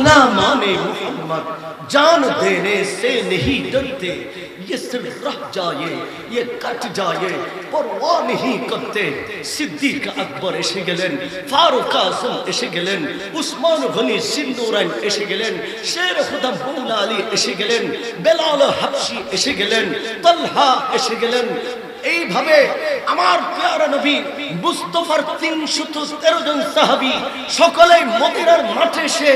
गुलामाने मोहम्मद जान देने से नहीं डरते, ये सिर रह जाए ये कट जाए परवाह नहीं करते। सिद्दीक আকবর এসে গেলেন, ফারুক আজম এসে গেলেন, উসমান গনি সিন্দুরাইন এসে গেলেন, শের খুদা মৌলা আলী এসে গেলেন, বেলাল হাবশি এসে গেলেন, তালহা এসে গেলেন। এইভাবে আমার প্যারা নবী মুস্তাফার 313 জন সাহাবী সকলেই মদিনার মাঠে এসে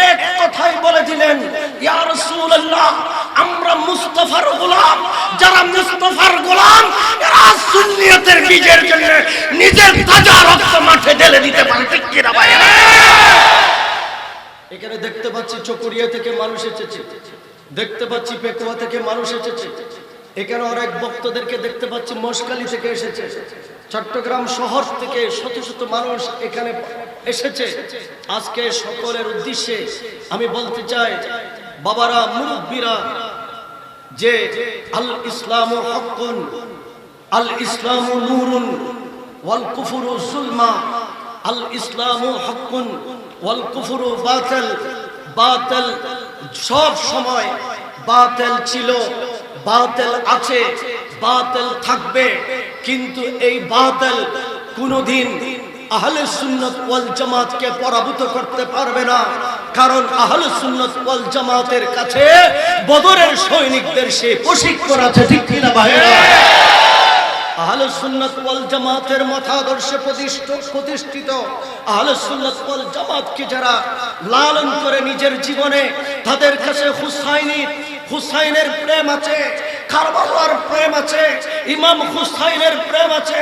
এক কথাই বলে দিলেন, ইয়া রাসূলুল্লাহ, আমরা মুস্তাফার গোলাম। যারা মুস্তাফার গোলাম এরা সুন্নিয়তের বীজের জন্য নিজের তাজা রক্ত মাঠে ঢেলে দিতে পারে। ঠিক কি না ভাই? এখানে দেখতে পাচ্ছি চকরিয়া থেকে মানুষ এসেছে, দেখতে পাচ্ছি পেকুয়া থেকে মানুষ এসেছে, এখানে অনেক ভক্তদেরকে দেখতে পাচ্ছি মশকালী থেকে এসেছে, চট্টগ্রাম শহর থেকে শত শত মানুষ এখানে এসেছে। আজকে সকলের উদ্দেশ্যে আমি বলতে চাই, বাবারা, মুরব্বীরা, যে আল ইসলামু হক্কুন, আল ইসলামু নূরুন ওয়াল কুফরু যুলমা, আল ইসলামু হক্কুন ওয়াল কুফরু বাতিল। বাতিল সব সময় বাতিল ছিল, বাতিল আছে, বাতিল থাকবে, কিন্তু এই বাতিল কোনদিন আহলে সুন্নাত ওয়াল জামাতকে পরাভূত করতে পারবে না। কারণ আহলে সুন্নাত ওয়াল জামাতের কাছে বদরের সৈনিকদের সে প্রশিক্ষণ আছে। ঠিক কিনা ভাইরা? আহলে সুন্নাত ওয়াল জামাতের মতাদর্শে প্রতিষ্ঠিত আহলে সুন্নাত ওয়াল জামাতকে যারা লালন করে নিজের জীবনে, তাদের কাছে হুসাইনের প্রেম আছে, কারবালার প্রেম আছে, ইমাম হুসাইনের প্রেম আছে,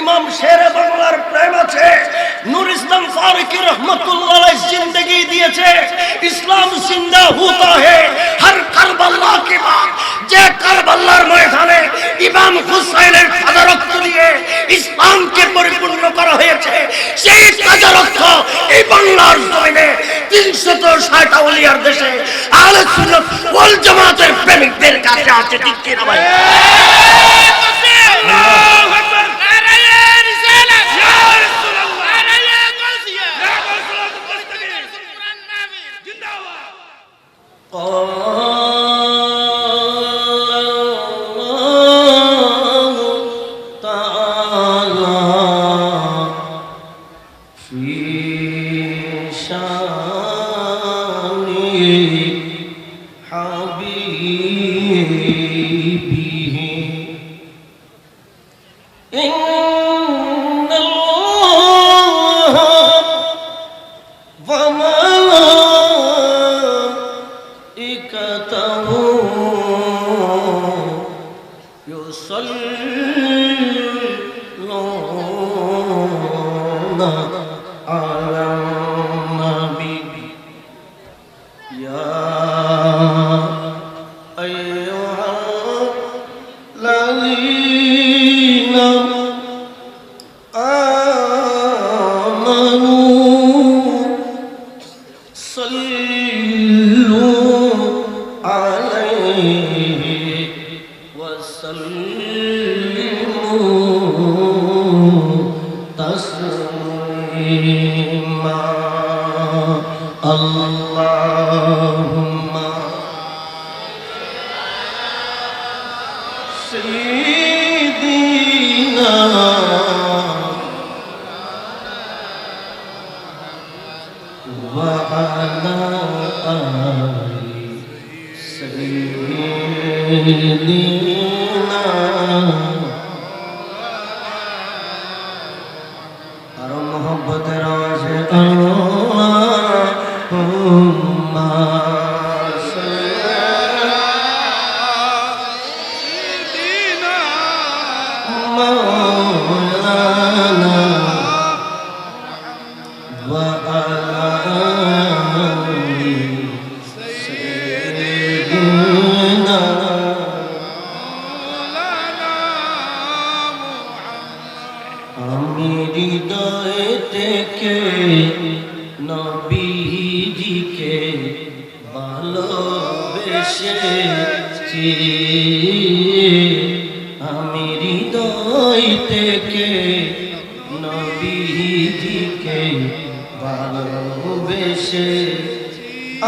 ইমাম শেরে বাংলার প্রেম আছে। নূর ইসলাম ফারুকী রহমাতুল্লাহ আলাইহি জিন্দেগি দিয়েছে, ইসলাম জিন্দা হোতা है हर কারবালা के बाद। যে কারবালার ময়দানে ইমাম হুসাইনের তাজা রক্ত দিয়ে ইসলামকে পরিপূর্ণ করা হয়েছে, সেই তাজা রক্ত এই বাংলার জমিনে 360 আউলিয়ার দেশে আহলে সুন্নাত ওয়াল জামাতের প্রেমিকদের কাছে আছে। ঠিক কি না ভাই? আল্লাহু আকবার। নারায়ে রিসালাত ইয়া রাসূলুল্লাহ, নারায়ে গাউসিয়া ইয়া গাউসুল মুস্তাকিম, কুরআন নাবি জিন্দাবাদ।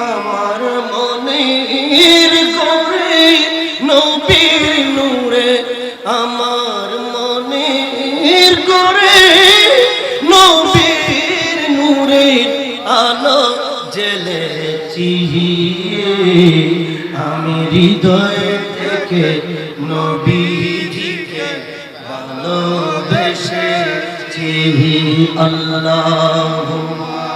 আমার মনের ঘরে নবীর নূরে, আমার মনের ঘরে নবীর নূরে আলো জ্বেলেছি। আমি হৃদয় থেকে নবীজিকে ভালোবেসেছি। আল্লাহুম্মা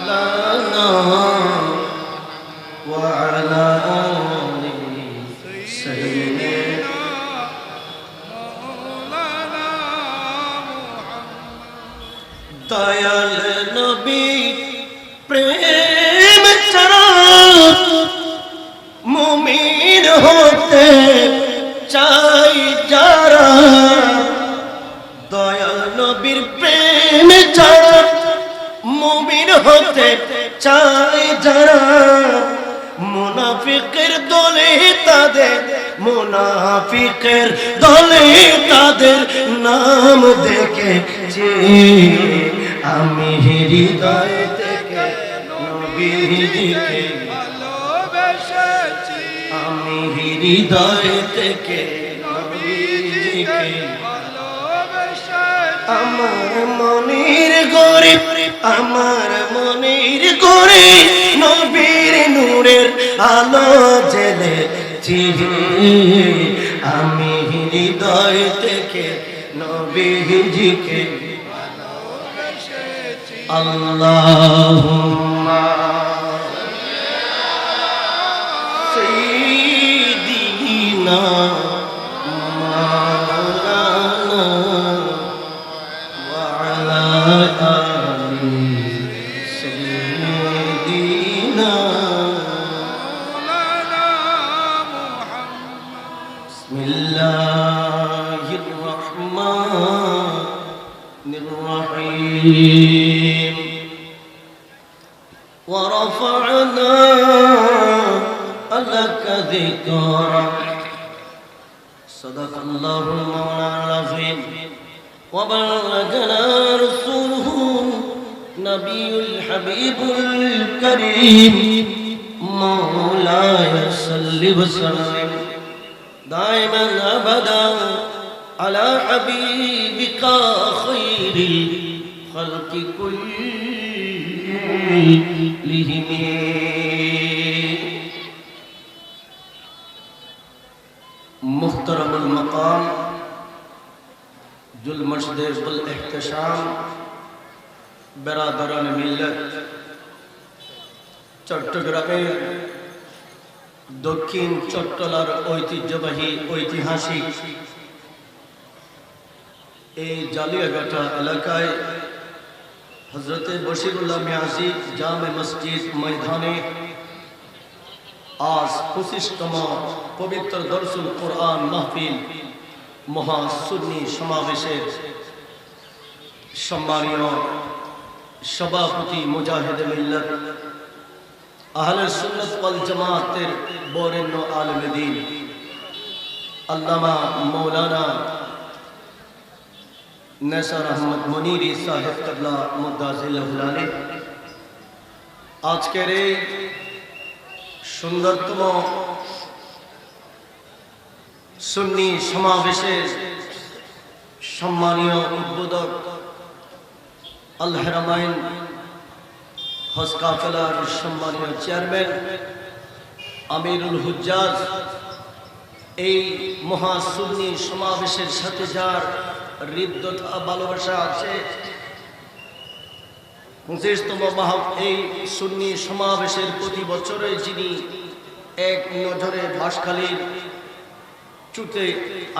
লানা ওয়া আলা আলি সাইয়্যিদিনা মাওলানা মুহাম্মদ। দয়াল নবী প্রেম ছাড়া মুমিন হতে চাই যারা, দয়াল নবীর প্রেম ছাড়া মুমিন হতে চাই যারা, মুনাফিকের দলে তাদের, মুনাফিকের দলে তাদের নাম দেখেছি। আমি হৃদয় থেকে নবীজিকে ভালোবেসেছি। আমি হৃদয় থেকে নবীজিকে ভালোবেসেছি। আমার মনের ঘরে, আমার মনের ঘরে নবীর নূরের আলো জ্বেলেছি। আমি হৃদয় থেকে নবীজিকে ভালোবেসেছি। আল্লাহুম্মা সাইয়্যিদিনা মাওলানা ওয়া আলা আলি সাইয়্যিদিনা মাওলানা মুহাম্মদ। বিসমিল্লাহির রাহমানির রহিম। ورفعنا لك ذكرك صدق الله مولانا العظيم وبلغنا رسوله نبي الحبيب الكريم مولاي صل وسلم دائما ابدا على حبيبك خير الخلق كلهم. मुहतरमुल मकाम जुल मस्जिद बुल एहतशाम बेरादरान मिल्लत চট্টগ্রামের দক্ষিণ চট্টলার ঐতিহ্যবাহী ঐতিহাসিক এই জালিয়াঘাটা এলাকায় হযরতে বশিরুল্লাহ মিয়াজি জামে মসজিদ ময়দানে আজ 25তম পবিত্র দরসুল কোরআন মাহফিল মহা সুন্নি সমাবেশের সম্মানীয় সভাপতি মুজাহিদ মিল্লাত আহলে সুন্নাত ওয়াল জামাতের বরেণ্য আলেম দ্বীন আল্লামা মাওলানা নেসার আহমদ মনিরি সাহেব কিবলা মুদাজিল্লাহুল আলী আজকের এই সুন্দরতম সুন্নি সমাবেশের সম্মানীয় উদ্বোধক আল হারামাইন হজ কাফেলার সম্মানীয় চেয়ারম্যান আমিরুল হুজ্জাজ, এই মহা সুন্নি সমাবেশের সাথে যার হৃদ্যতা ভালোবাসা আছে, 25তম এই সুন্নি সমাবেশের প্রতি বছরে যিনি এক নজরে বাঁশখালীর চুতে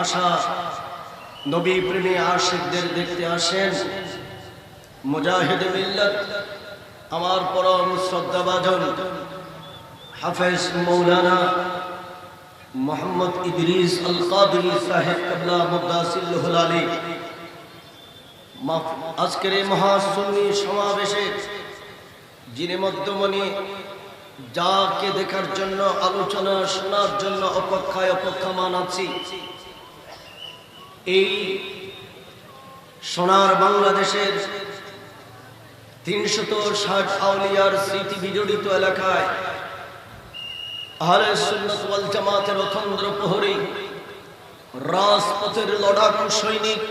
আসা নবী প্রেমী আশিকদের দেখতে আসেন, মুজাহিদ মিল্লাত আমার পরম শ্রদ্ধাভাজন হাফেজ মৌলানা মোহাম্মদ ইদ্রিস আল কাদরি সাহেব কিবলা মুদাজিল্লাহুল আলী আজকের এই মহাসুন্নি সমাবেশে যিনি মধ্যমণি যাকে দেখার জন্য আলোচনা শোনার জন্য অপেক্ষামান আছি, এই সোনার বাংলাদেশের 360 আউলিয়ার স্মৃতি বিজড়িত এলাকায় আহলে সুন্নাত ওয়াল জামাতের অতন্দ্র প্রহরী, রাজপথের লড়াকু সৈনিক,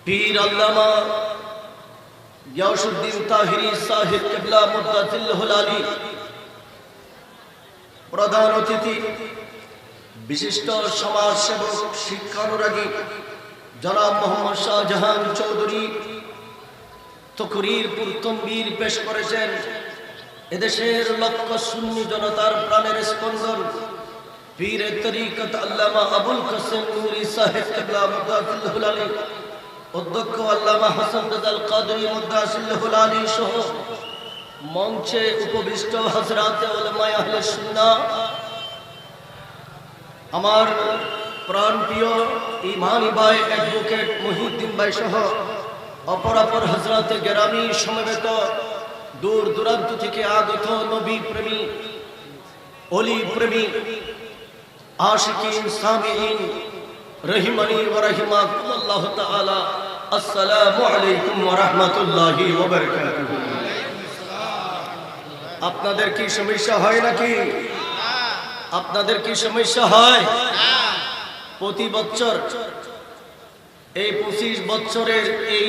পীর আল্লামা গিয়াসউদ্দিন তাহিরি সাহেব কিবলা মুদ্দাতিল্লাহুল আলী, প্রধান অতিথি বিশিষ্ট সমাজসেবক শিক্ষানুরাগী জনাব মোহাম্মদ শাহজাহান চৌধুরী তকরীরপুর তনবীর পেশ করেছেন। এদেশের লক্ষ সুন্নি জনতার প্রাণের স্পন্দন পীরে তরিকত আল্লামা আবুল কাসেম নূরী সাহেব কিবলা মুদ্দাতিল্লাহুল আলী, অধ্যক্ষ আল্লামা হাসান রাজাল কাদরী মুদ্দাতিল্লাহুল আলী সহ মঞ্চে উপবিষ্ট হযরতে উলামায়ে আহলে সুন্নাহ, আমার প্রাণপ্রিয় ইমানি ভাই অ্যাডভোকেট মহিউদ্দিন ভাই সহ অপরাপর হযরতে গেরামি সমবেত দূর দূরান্ত থেকে আগত নবী প্রেমী, অলি প্রেমী, আশিকিন, সামিঈন রহিমানি ওয়া রাহিমাকুমুল্লাহু তাআলা, আসসালামু আলাইকুম ওয়া রাহমাতুল্লাহি ওয়া বারাকাতুহু। আপনাদের কি সমস্যা হয় নাকি? আপনাদের কি সমস্যা হয়? প্রতি বছর এই 25 বছরের এই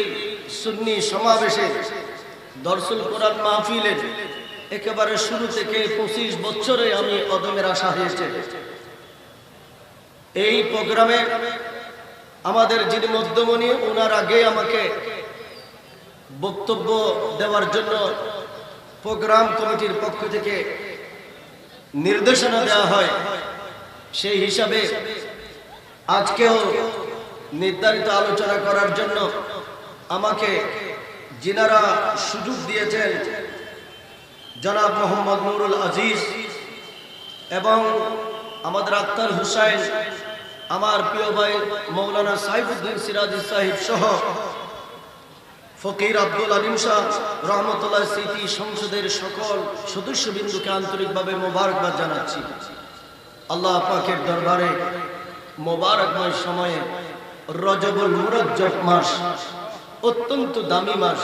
সুন্নি সমাবেশে দরসুল কোরআন মাহফিলের একেবারে শুরু থেকে 25 বছরে আমি অদমের আশা হয়েছে। এই প্রোগ্রামে আমাদের যিনি মধ্যমণি, ওনার আগে আমাকে বক্তব্য দেওয়ার জন্য প্রোগ্রাম কমিটির পক্ষ থেকে নির্দেশনা দেওয়া হয়। সেই হিসাবে আজকেও নির্ধারিত আলোচনা করার জন্য আমাকে যিনারা সুযোগ দিয়েছেন, জনাব মোহাম্মদ নুরুল আজিজ এবং আমাদের আক্তার হুসাইন, আমার প্রিয় ভাই মৌলানা সাইফুদ্দিন সিরাজি সাহেব সহ ফকির আব্দুল আলিম শাহ রহমতুল্লাহ স্মৃতি সংসদের সকল সদস্যবৃন্দকে আন্তরিকভাবে মোবারকবাদ জানাচ্ছি। আল্লাহ পাকের দরবারে মোবারকময় সময়ে রজবুল মুরজ্জব মাস, অত্যন্ত দামি মাস,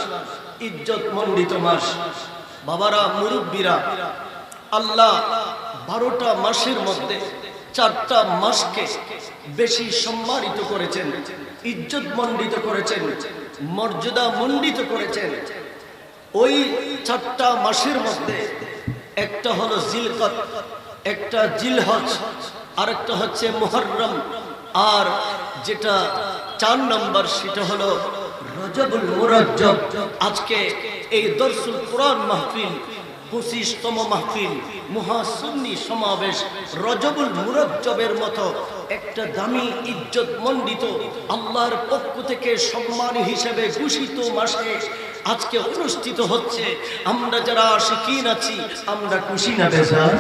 ইজ্জত মণ্ডিত মাস। বাবারা, মুরব্বীরা, আল্লাহ 12টা মাসের মধ্যে 4টা মাসকে বেশি সম্মানিত করেছেন, ইজ্জত মণ্ডিত করেছেন, মর্যাদা মণ্ডিত করেছেন। ওই 4টা মাসের মধ্যে একটা হলো জিলকত, একটা জিলহজ, আরেকটা হচ্ছে মুহররম, আর যেটা 4 নম্বর সেটা হলো রজবুল মুরজ্জব। আজকে এই দরসুল কোরআন মাহফিল 25তম মাহফিল, মহাসুন্নি সমাবেশ রজবুল মুরজ্জবের মতো একটা দামি ইজ্জত মণ্ডিত আল্লাহর পক্ষ থেকে সম্মান হিসেবে ঘোষিত মাসে আজকে অনুষ্ঠিত হচ্ছে। আমরা যারা আশিকিন আছি, আমরা খুশি না বেজার?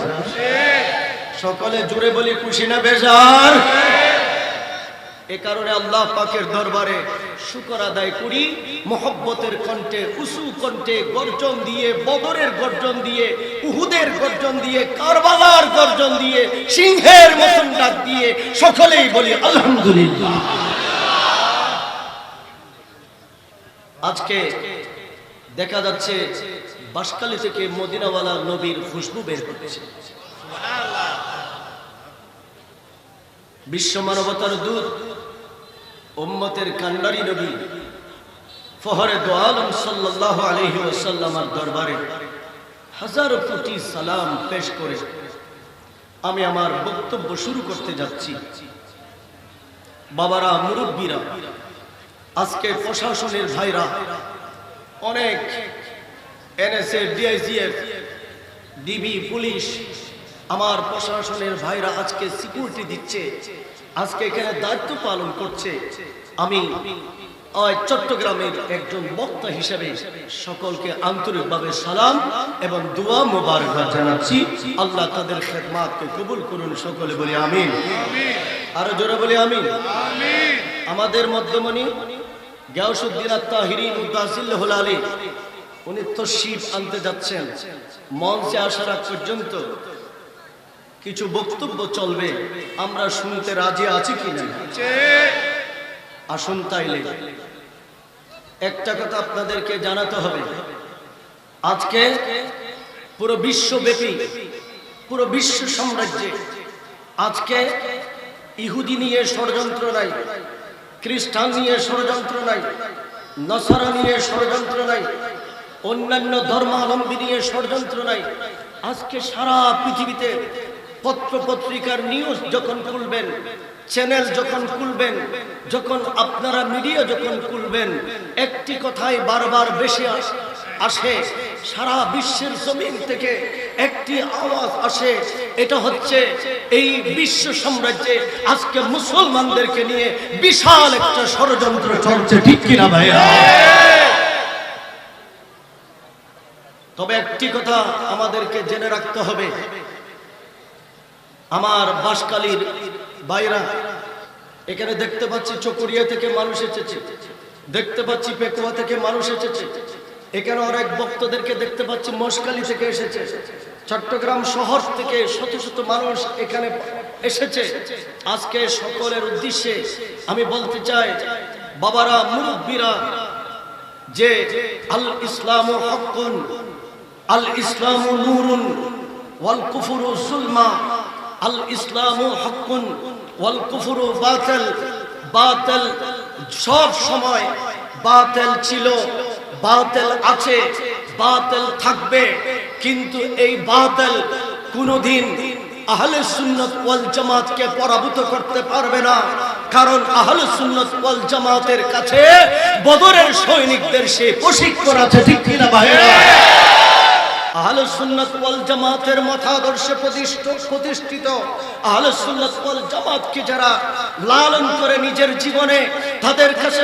সকলে জোরে বলি, খুশি না বেজার? এ কারণে আল্লাহ পাকের দরবারে শুকর আদায় করি। মোহব্বতের কণ্ঠে, উঁচু কণ্ঠে গর্জন দিয়ে, বদরের গর্জন দিয়ে, উহুদের গর্জন দিয়ে, কারবালার গর্জন দিয়ে, সিংহের মতন ডাক দিয়ে সকলেই বলি আলহামদুলিল্লাহ। আজকে দেখা যাচ্ছে বাঁশখালী থেকে মদিনাওয়ালা নবীর খুশবু বের হচ্ছে। বিশ্ব মানবতার দূত, উম্মতের কান্ডারি নবী ফহরে দো আলম সাল্লাল্লাহু আলাইহি ওয়াসাল্লামের দরবারে হাজারো কোটি সালাম পেশ করে আমি আমার বক্তব্য শুরু করতে যাচ্ছি। বাবারা, মুরব্বীরা, আজকে প্রশাসনের ভাইরা, অনেক এনএসএ, ডিআইজিএফ, ডিবি, পুলিশ, আমার প্রশাসনের ভাইরা আজকে সিকিউরিটি দিচ্ছে, আজকে এখানে দায়িত্ব পালন করছে। আমি চট্টগ্রামের একজন বক্তা হিসেবে সকলকে আন্তরিকভাবে সালাম এবং দোয়া মোবারকবাদ জানাচ্ছি। আল্লাহ তাদের খেদমাতকে কবুল করুন। সকলে বলি আমিন। আরো জোরে বলি আমিন। আমাদের মধ্যমণি গিয়াসউদ্দিন তাহিরি মুদ্দাতিল্লাহুল আলী, উনি তশরিফ আনতে যাচ্ছেন। মঞ্চে আসার আগ পর্যন্ত কিছু বক্তব্য চলবে, আমরা শুনতে রাজি আছি কিনা? আসুন তাইলে একটা কথা আপনাদেরকে জানাতে হবে। আজকে পুরো বিশ্বব্যাপী, পুরো বিশ্ব সাম্রাজ্যে আজকে ইহুদি নিয়ে ষড়যন্ত্র নাই, খ্রিস্টান নিয়ে ষড়যন্ত্র নাই, নসারা নিয়ে ষড়যন্ত্র নাই, অন্যান্য ধর্মাবলম্বী নিয়ে ষড়যন্ত্র নাই। আজকে সারা পৃথিবীতে পত্র পত্রিকার নিউজ যখন খুলবেন, চ্যানেল যখন খুলবেন, যখন আপনারা মিডিয়া যখন খুলবেন, একটি কথাই বারবার বেশি আসে, সারা বিশ্বের জমিন থেকে একটি আওয়াজ আসে, এটা হচ্ছে এই বিশ্ব সাম্রাজ্যে আজকে মুসলমানদেরকে নিয়ে বিশাল একটা ষড়যন্ত্র চলছে, ঠিক কিনা ভাইয়া? তবে একটি কথা আমাদেরকে জেনে রাখতে হবে, আমার বাঁশখালীর বাইরা, এখানে দেখতে পাচ্ছি চকরিয়া থেকে মানুষ এসেছে, দেখতে পাচ্ছি পেকুয়া থেকে মানুষ এসেছে, এখানে অনেক ভক্তদেরকে দেখতে পাচ্ছি মশকালী থেকে এসেছে, চট্টগ্রাম শহর থেকে শত শত মানুষ এখানে এসেছে। আজকে সকলের উদ্দেশ্যে আমি বলতে চাই, বাবারা, মুরব্বীরা, যে আল ইসলামু হক্কুন, আল ইসলামু নূরুন ওয়াল কুফরু যুলমা, আল ইসলামু হক্কুন ওয়াল কুফরু বাতিল। বাতিল সব সময় বাতিল ছিল, বাতিল আছে, বাতিল থাকবে, কিন্তু এই বাতিল কোনদিন আহলে সুন্নাত ওয়াল জামাতকে পরাভূত করতে পারবে না। কারণ আহলে সুন্নাত ওয়াল জামাতের কাছে বদরের সৈনিকদের সে প্রশিক্ষণ আছে, ঠিক কিনা ভাইরা? আহলে সুন্নাত ওয়াল জামাতের মতাদর্শে প্রতিষ্ঠিত আহলে সুন্নাত ওয়াল জামাতকে যারা লালন করে নিজের জীবনে, তাদের কাছে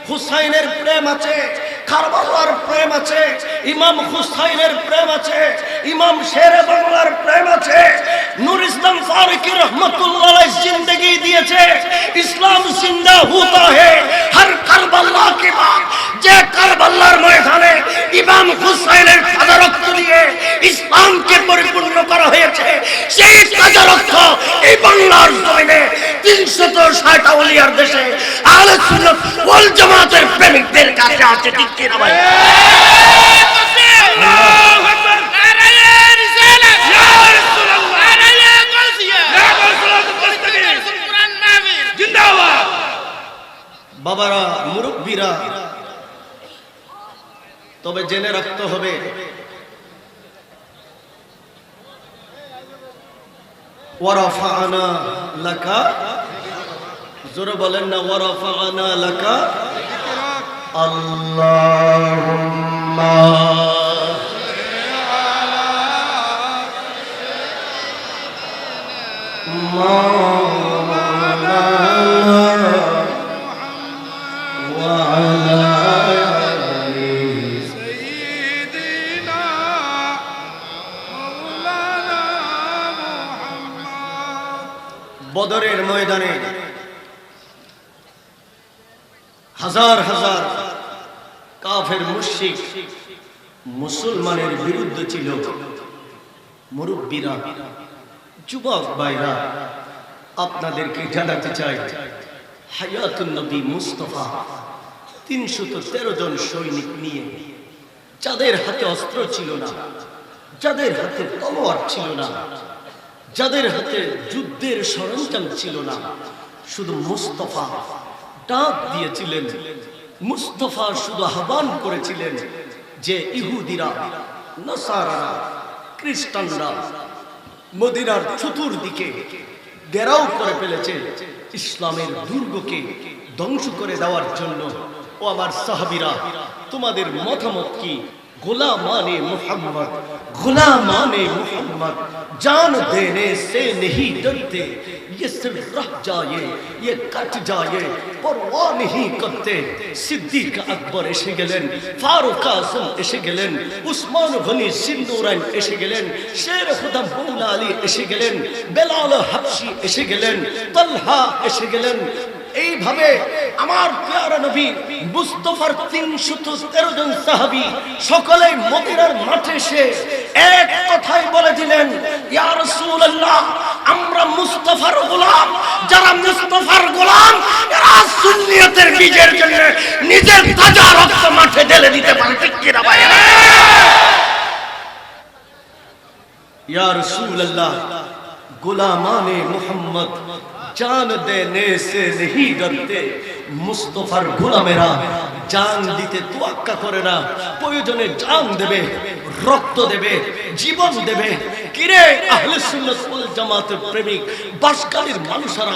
হুসাইনের প্রেম আছে, কারবালার প্রেম আছে, ইমাম হুসাইনের প্রেম আছে, ইমাম শেরে বাংলার প্রেম আছে। নূর ইসলাম ফারুকী রহমতুল্লাহ আলাইহি জিंदगी দিয়েছে, ইসলাম জিন্দা হোতা है हर কারবালা के बाद। যে কারবালার ময়দানে ইমাম হুসাইনের তাজা রক্ত দিয়ে ইসলামকে পরিপূর্ণ করা হয়েছে, সেই তাজা রক্ত এই বাংলার জমিনে 360 আউলিয়ার দেশে আহলে সুন্নাত ওয়াল জামাতের প্রেমিকদের কাছে আছে, ঠিক কিনা ভাই? আল্লাহু আকবার, নারায়ে রিসালাত, ইয়া রাসূলুল্লাহ, নারায়ে গাউসিয়া, ইয়া গাউসুল কুরআন মাহফিল জিন্দাবাদ। বাবারা, মুরব্বীরা, তবে জেনে রাখতে হবে, ওয়ারাফা'না লাকা, জোরে বলেন না, ওয়ারাফা'না লাকা আল্লাহুম্মা মাওলানা ওয়া আলা বদরের ময়দানে হাজার হাজার কাফের মুশরিক মুসলমানের বিরুদ্ধে ছিল। মুরব্বীরা, যুবক ভাইরা, আপনাদেরকে জানাতে চাই, হায়াতুন নবী মুস্তাফা 313 জন সৈনিক নিয়ে, যাদের হাতে অস্ত্র ছিল না, যাদের হাতে তলোয়ার ছিল না, যাদের হাতে যুদ্ধের সরঞ্জাম ছিল না, শুধু মুস্তাফা ডাক দিয়েছিলেন, মুস্তাফা শুধু আহ্বান করেছিলেন যে ইহুদিরা, নাসারারা, খ্রিস্টানরা মদিনার চতুর্দিকে ঘেরাও করে ফেলেছে ইসলামের দুর্গকে ধ্বংস করে দেওয়ার জন্য। ও আমার সাহাবীরা, তোমাদের মতামত কি? गुलामाने मोहम्मद, गुलामाने मोहम्मद जान देने से नहीं डरते, ये सिर्फ रह जाए, ये कट जाए, परवाह नहीं करते। सिद्दीक আকবর এসে গেলেন, ফারুক আজম এসে গেলেন, উসমান গনি সিন্দুরাইন এসে গেলেন, শের খুদা মৌলা আলী এসে গেলেন, বেলাল হাবশি এসে গেলেন, তালহা এসে গেলেন, এইভাবে আমার প্যারা নবী মুস্তাফার 313 জন সাহাবী সকলেই মদিনার মাঠে এসে এক কথাই বলে দিলেন, ইয়া রাসূলুল্লাহ, আমরা মুস্তাফার গোলাম। যারা মুস্তাফার গোলাম এরা সুন্নিয়তের বীজের জন্য নিজের তাজা রক্ত মাঠে ঢেলে দিতে পারে। ঠিক কি না ভাই? या रसूल अल्लाह, गुलामाने मोहम्मद जान देने से नहीं डरते। मुस्तफार गोलामेरा जान दीते তোয়াক্কা করে না, প্রয়োজনে জান দেবে, রক্ত দেবে, জীবন দেবে। কিরে আহলে সুন্নাত ওয়াল জামাতের প্রেমিক বাসকালীর মানুষেরা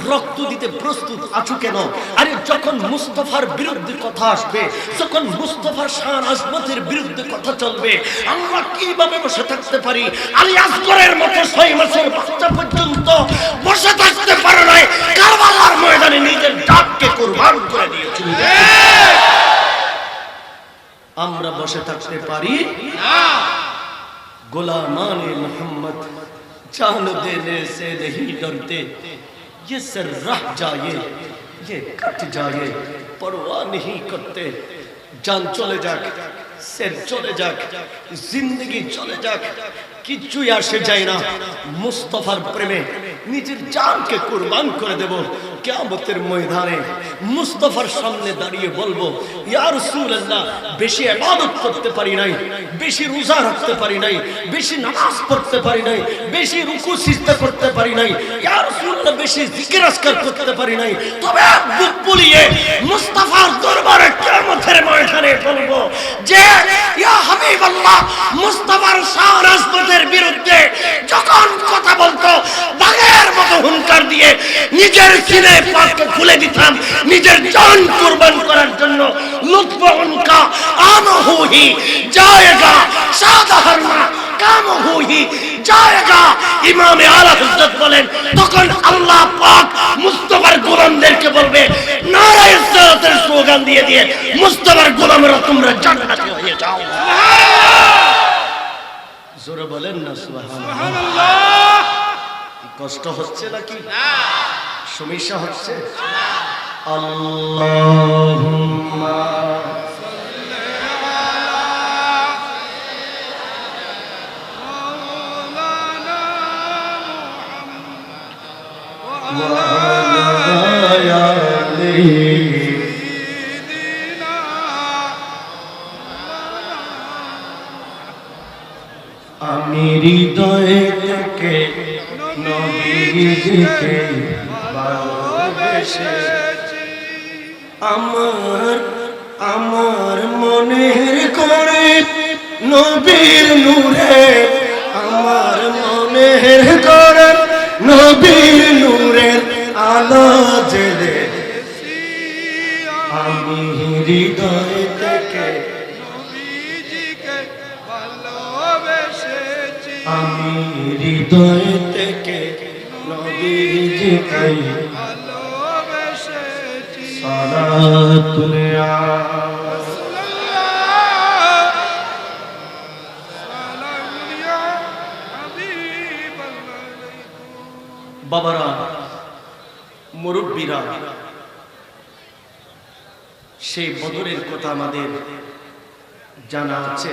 রক্ত দিতে প্রস্তুত আছো কেন? আরে যখন মুস্তাফার বিরুদ্ধে কথা আসবে, যখন মুস্তাফার শান আজমতের বিরুদ্ধে কথা চলবে, আমরা কিভাবে বসে থাকতে পারি? আলী আসগরের মতো 6 মাসের বাচ্চা পর্যন্ত বসে থাকতে পারে নাই, কারবালার ময়দানে নিজের জাতকে কুরবান করে দিয়েছিল। আমরা বসে থাকতে পারি না। गुलामाने मोहम्मद जान देने से नहीं डरते। ये सर रह जाए, ये कट जाए, परवाह नहीं करते। जान चले जाक, सर चले जाक, जिंदगी चले जाक, কিচ্ছুই আসে যায় না। মুস্তাফার প্রেমে নিজের জানকে কুরবান করে দেব। কিয়ামতের ময়দানে মুস্তাফার সামনে দাঁড়িয়ে বলবো, ইয়া রাসূলুল্লাহ, বেশি ইবাদত করতে পারি নাই, বেশি রোজা রাখতে পারি নাই, বেশি নামাজ পড়তে পারি নাই, বেশি রুকু সিজদা করতে পারি নাই, ইয়া রাসূলুল্লাহ, বেশি জিকির আজকার করতে পারি নাই, তবে বুক ফুলিয়ে মুস্তাফার দরবারে কিয়ামতের ময়দানে বলবো যে ইয়া হাবিবাল্লাহ, মুস্তাফার শান আজমতের বিরুদ্ধে যখন কথা বলতো বাঘের মতো হুঙ্কার দিয়ে নিজের সিনে পাককে খুলে দিতাম নিজের জান কুরবান করার জন্য। লুৎফ উনকা আম হুই জায়েগা, সাধারণা কাম হুই জায়েগা। ইমামে আলা হযরত বলেন, তখন আল্লাহ পাক মুস্তাফার গোলামদেরকে বলবে, নারায়ে ইসলাতের স্লোগান দিয়ে দিয়ে, মুস্তাফার গোলামেরা তোমরা জান্নাতে হয়ে যাও। জোরে বলেন না সুবহানাল্লাহ। কষ্ট হচ্ছে নাকি? না। সমস্যা হচ্ছে? আল্লাহুম্মা সাল্লি আলা মাওলানা মুহাম্মদ ওয়া আলা আলিহি। আমি হৃদয় থেকে নবীজিকে ভালোবেসেছি, আমার মনের করে নবীর নূরে, আমার মনের করে নবীর নূরের আলো জ্বেলে। আমি হৃদয় থেকে আমি হৃদয় থেকে নবীজিকে ভালোবেসেছি। সালাতুল বাবারা, মুরব্বীরা, সেই বদরের কথা আমাদের জানা আছে,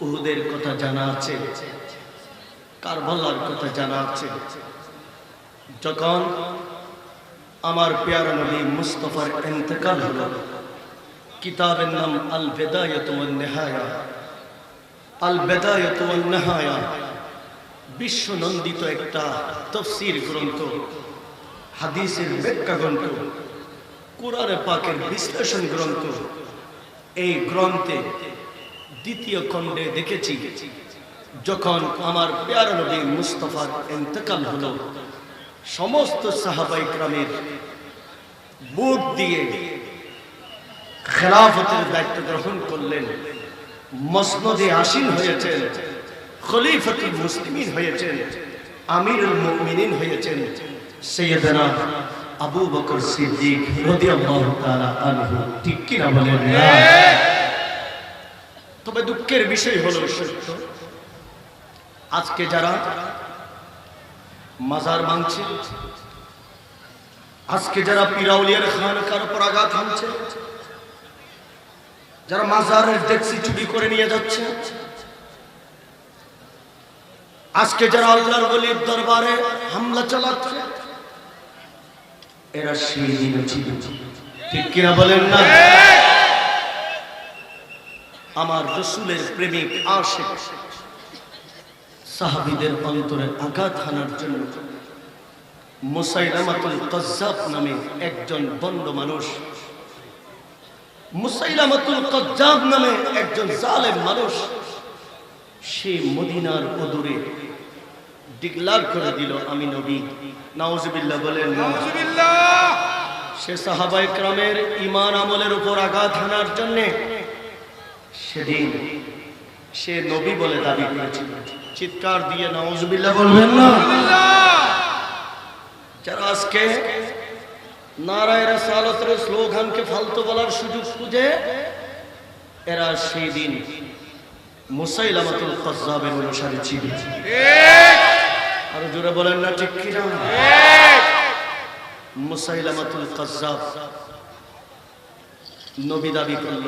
উহুদের কথা জানা আছে, কারবালার কথা জানা আছে। যখন আমার প্যারা নবী মুস্তাফার ইন্তেকাল হলো, কিতাবের নাম আল বিদায়াতু ওয়ান নিহায়া। আল বিদায়াতু ওয়ান নিহায়া বিশ্ব নন্দিত একটা তাফসীর গ্রন্থ, হাদিসের ব্যাখ্যা গ্রন্থ, কুরআন পাকের বিশ্লেষণ গ্রন্থ। এই গ্রন্থে দ্বিতীয় খণ্ডে দেখেছি, যখন আমার প্যারা নবী মুস্তাফার ইন্তেকাল হলো, সমস্ত সাহাবায়ে কেরামের বুক দিয়ে খেলাফতের দায়িত্ব গ্রহণ করলেন, মসনদে আসীন হয়েছেন, খলিফাতুল মুসলিমিন হয়েছেন, আমিরুল মুমিনিন হয়েছেন সাইয়েদনা আবু বকর সিদ্দিক রাদিয়াল্লাহু তাআলা আনহু। ঠিক কি না বলেন? না। তবে দুঃখের বিষয় হলো সত্য, আজকে যারা মাজার ভাঙছে, আজকে যারা পিরাউলিয়ার খানকার উপর আঘাত হানছে, যারা মাজারের ডেক্সি চুরি করে নিয়ে যাচ্ছে, আজকে যারা আল্লাহর ওলির দরবারে হামলা চালাচ্ছে, এরা সেই দিন ছিল। ঠিক কিনা বলেন না? আমার রাসূলের প্রেমিক আশিক সাহাবীদের অন্তরে আঘাত হানার জন্য মুসাইলামাতুল কাজ্জাব নামে একজন বন্ড মানুষ, মুসাইলামাতুল কাজ্জাব নামে একজন জালেম মানুষ, সে মদিনার অদূরে ডিক্লার করে দিল আমি নবী। নাউজুবিল্লাহ বলেন নাউজুবিল্লাহ। সে সাহাবায়ে কেরামের ঈমান আমলের উপর আঘাত হানার জন্য সেদিন সে নবী বলে দাবি করেছিল। চিৎকার দিয়ে নাউজুবিল্লাহ বলবেন না? যারা আজকে নারায়ে রিসালাতের স্লোগানকে ফালতু বলার সুযোগ খুঁজে, এরা সেই দিন মুসাইলামাতুল কাজ্জাবের অনুসারী ছিল। আরো জোরে বলেন না ঠিক কি না? মুসাইলামাতুল কাজ্জাব নবী দাবি করল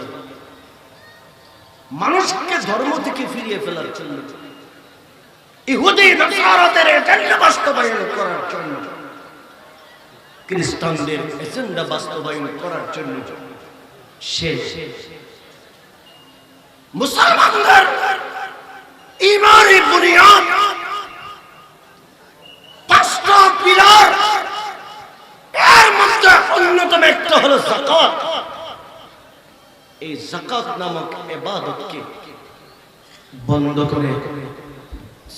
মানুষকে ধর্ম থেকে ফিরিয়ে ফেলার জন্য, ইহুদি নাসারাদের এজেন্ডা বাস্তবায়ন করার জন্য, খ্রিস্টানদের এজেন্ডা বাস্তবায়ন করার জন্য সে মুসলমানদের ঈমানের বুনিয়াদ পাঁচটা পিলার, এর মধ্যে অন্যতম একটা হলো যাকাত। এই যাকাত নামক ইবাদতকে বন্ধ করে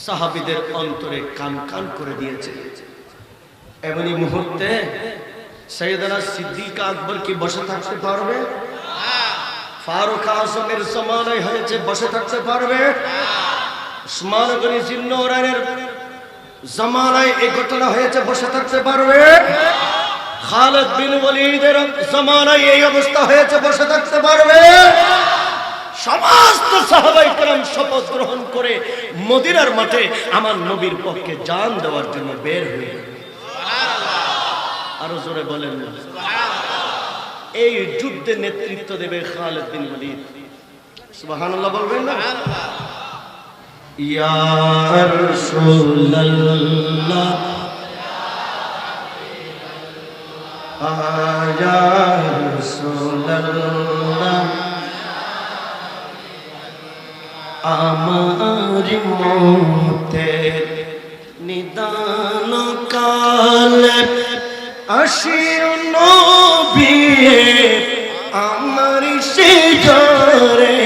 সাহাবীদের অন্তরে কান কান করে দিয়েছে। এমনি মুহূর্তে সাইয়েদনা সিদ্দিক আকবর কি বসে থাকতে পারবে? ফারুক আজমের জামানায় হয়েছে, বসে থাকতে পারবে? উসমান গনি জিন্নৌরানের জামানায় এই ঘটনা হয়েছে, বসে থাকতে পারবে? খালিদ বিন ওয়ালিদের জামানায় এই অবস্থা হয়েছে, বসে থাকতে পারবে? সমস্ত সাহাবায়ে কেরাম শপথ গ্রহণ করে মদিনার মাঠে আমার নবীর পক্ষে জান দেওয়ার জন্য বের হয়ে গেল। আরো জোরে বলেন না? এই যুদ্ধে নেতৃত্ব দেবে খালিদ বিন ওয়ালিদ। সুবহানাল্লাহ বলবেন না? ইয়া রাসূলুল্লাহ ইয়া রাসূলুল্লাহ আমার মতের নিদান কালে আসিও নবী আমার সিজরে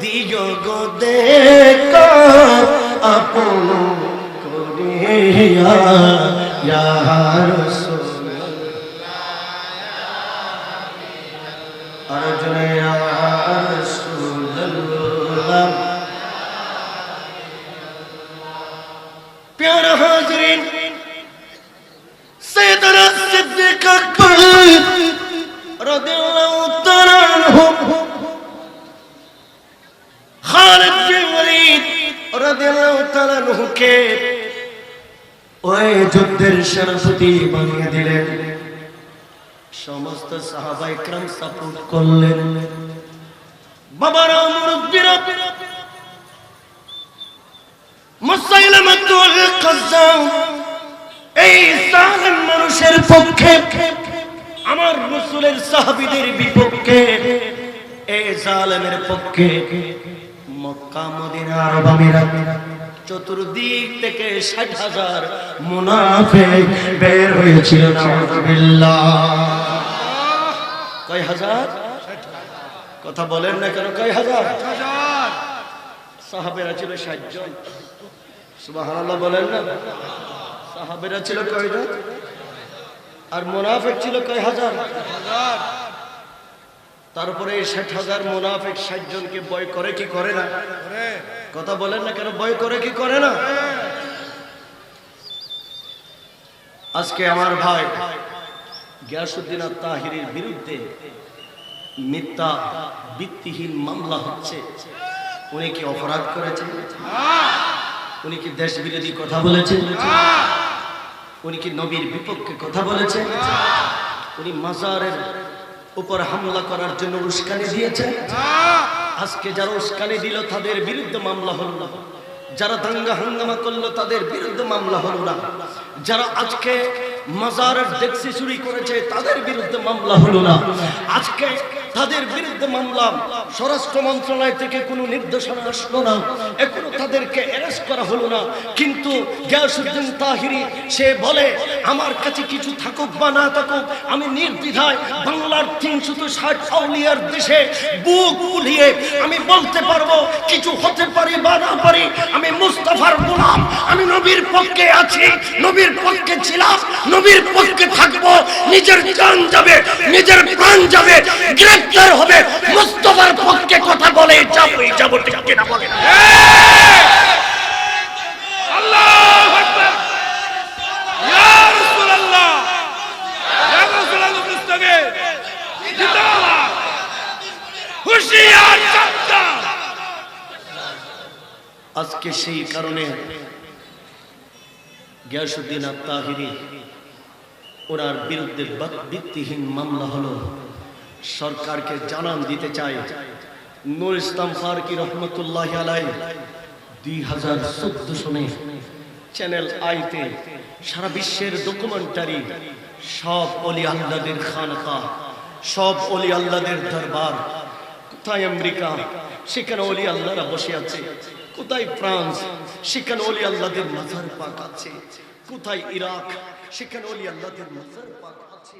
দিও গো দেখা আপন করিয়া ইয়া রাসূলুল্লাহ আরজনে ইয়া রাসূলুল্লাহ। প্যারা হাজরিন, সাইয়েদনা সিদ্দিক আকবর রাদিয়াল্লাহু তাআলা আনহু, খালিদ বিন ওয়ালিদ রাদিয়াল্লাহু তাআলা আনহুকে ওই যুদ্ধের সেনাপতি বানিয়ে দিলেন। সমস্ত সাহাবায়ে কেরাম সাপোর্ট করলেন। বাবারা মুরব্বিরা মুসাইলামাতুল কাজ্জাব এই জালেম মানুষের পক্ষে, আমার রাসূলের সাহাবীদের বিপক্ষে, এই জালেমের পক্ষে মক্কা মদিনা আরব আমিরাত চতুর্দিক থেকে ৬০,০০০ মুনাফিক বের হয়েছিল। নাউযুবিল্লাহ। কয় হাজার? কথা বলেন না কেন? কয় হাজার? সাহাবেরা ছিল ৬০ জন। সুবহানাল্লাহ বলেন না? সাহাবেরা ছিল কয়জন? আর মুনাফিক ছিল কয় হাজার? তারপরে এই ৬০,০০০ মুনাফিক ৬০ জনকে ভয় করে কি করে না? কথা বলেন না কেন? ভয় করে কি করে না? আজকে আমার ভাই গিয়াসউদ্দিন আত-তাহিরির বিরুদ্ধে মিথ্যা ভিত্তিহীন মামলা হচ্ছে। উনি কি অপরাধ করেছেন? উনি কি দেশ বিরোধী কথা বলেছেন? উনি কি নবীর বিপক্ষে কথা বলেছে? উনি মাজারের উপর হামলা করার জন্য উস্কানি দিয়েছে। আজকে যারা উস্কানি দিল তাদের বিরুদ্ধে মামলা হলো না, যারা দাঙ্গা হাঙ্গামা করলো তাদের বিরুদ্ধে মামলা হলো না, যারা আজকে মাজারের ডেক্সি চুরি করেছে তাদের বিরুদ্ধে মামলা হলো না, আজকে তাদের বিরুদ্ধে মামলা স্বরাষ্ট্র মন্ত্রণালয় থেকে কোনো নির্দেশনা আসলো না, এখনো তাদেরকে অ্যারেস্ট করা হলো না। কিন্তু গিয়াসউদ্দিন তাহিরি সে বলে আমার কাছে কিছু থাকুক বা না থাকুক, আমি নির্দ্বিধায় বাংলার 360 আউলিয়ার দেশে বুক ফুলিয়ে আমি বলতে পারবো কিছু হতে পারি বা না পারি, আমি মুস্তাফার গোলাম, আমি নবীর পক্ষে আছি, নবীর পক্ষে ছিলাম, নবীর পক্ষে থাকবো। নিজের জান যাবে, নিজের প্রাণ যাবে, গ্রেফতার হবে, মুস্তাফার পক্ষে কথা বলে যাবো ঠিক কিনা বলে? আল্লাহু আকবার, ইয়া রাসূলুল্লাহ, ইয়া রাসূলুল্লাহ মুস্তাফা জিন্দাবাদ, হুশিয়ার সাবধান। আজকে সেই কারণে গিয়াসউদ্দিন তাহিরি ওনার বিরুদ্ধে ভিত্তিহীন মামলা হলো। সরকারকে জানান দিতে চাই, নূর ইসলাম ফারুকী রহমতুল্লাহ আলাইহি 2014 সনে চ্যানেল আইতে সারা বিশ্বের ডকুমেন্টারি, সব ওলি আল্লাহদের খানকা, সব ওলি আল্লাহদের দরবার, কোথায় আমেরিকা সেখানে ওলি আল্লাহরা বসে আছে, কোথায় ফ্রান্স সেখানে ওলি আল্লাহদের মাজার পাক আছে, কোথায় ইরাক সেখানে ওলি আল্লাহদের মাজার পাক আছে।